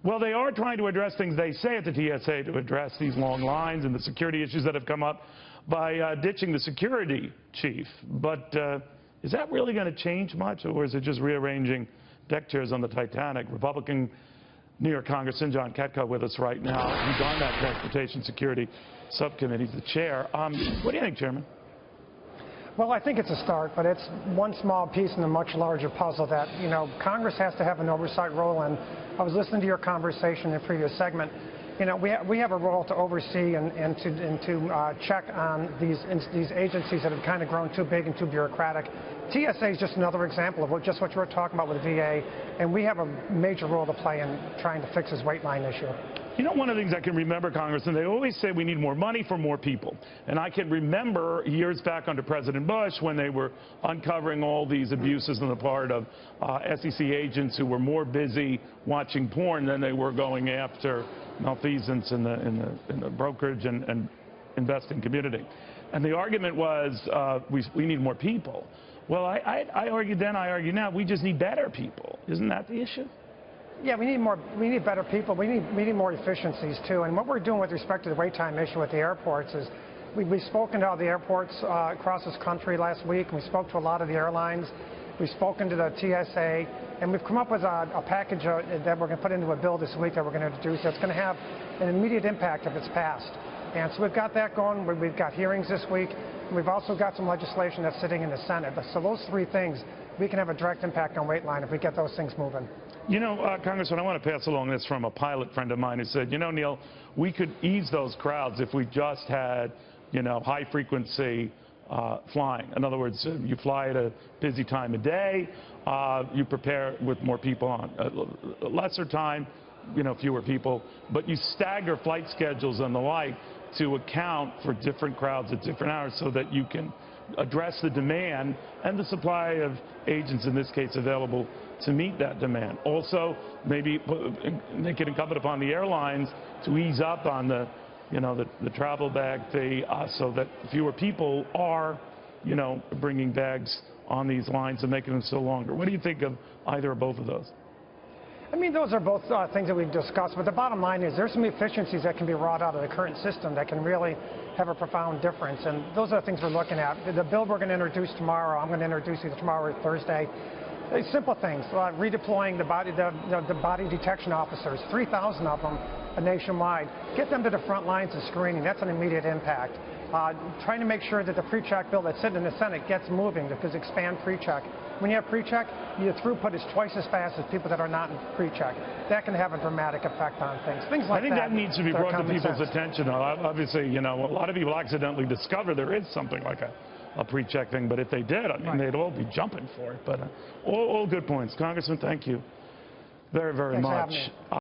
Well, they are trying to address things they say at the TSA to address these long lines and the security issues that have come up by ditching the security chief. But is that really going to change much, or is it just rearranging deck chairs on the Titanic? Republican New York Congressman John Katko with us right now. He's on that Transportation Security Subcommittee, he's the chair. What do you think, Chairman? Well, I think it's a start, but it's one small piece in a much larger puzzle that, Congress has to have an oversight role. And I was listening to your conversation in the previous segment. We have a role to oversee and to check on these agencies that have kind of grown too big and too bureaucratic. TSA is just another example of what you were talking about with the VA, and we have a major role to play in trying to fix this wait line issue. One of the things I can remember, Congressman, they always say we need more money for more people. And I can remember years back under President Bush when they were uncovering all these abuses on the part of SEC agents who were more busy watching porn than they were going after malfeasance in the brokerage and investing community. And the argument was we need more people. Well, I argued then, I argue now, we just need better people. Isn't that the issue? Yeah, we need better people. We need more efficiencies too. And what we're doing with respect to the wait time issue at the airports is we've spoken to all the airports across this country last week. We spoke to a lot of the airlines. We've spoken to the TSA, and we've come up with a package that we're going to put into a bill this week that we're going to introduce that's going to have an immediate impact if it's passed. And so we've got that going. We've got hearings this week. We've also got some legislation that's sitting in the Senate. So those three things, we can have a direct impact on wait line if we get those things moving. Congressman, I want to pass along this from a pilot friend of mine who said, Neil, we could ease those crowds if we just had, high-frequency flying. In other words, you fly at a busy time of day, you prepare with more people on. Lesser time, fewer people, but you stagger flight schedules and the like to account for different crowds at different hours so that you can address the demand and the supply of agents, in this case, available to meet that demand. Also, maybe make it incumbent upon the airlines to ease up on the travel bag fee so that fewer people are, bringing bags on these lines and making them so longer. What do you think of either or both of those? Those are both things that we've discussed, but the bottom line is there's some efficiencies that can be wrought out of the current system that can really have a profound difference, and those are the things we're looking at. The bill we're going to introduce tomorrow, I'm going to introduce either tomorrow or Thursday. Simple things, redeploying the body detection officers, 3,000 of them nationwide. Get them to the front lines of screening. That's an immediate impact. Trying to make sure that the pre-check bill that's sitting in the Senate gets moving, because expand pre-check. When you have pre-check, your throughput is twice as fast as people that are not in pre-check. That can have a dramatic effect on things. Things like that. I think that needs to be brought to people's attention. Obviously, a lot of people accidentally discover there is something like a pre-check thing, but if they did, they'd all be jumping for it. But all good points. Congressman, thank you very, very much.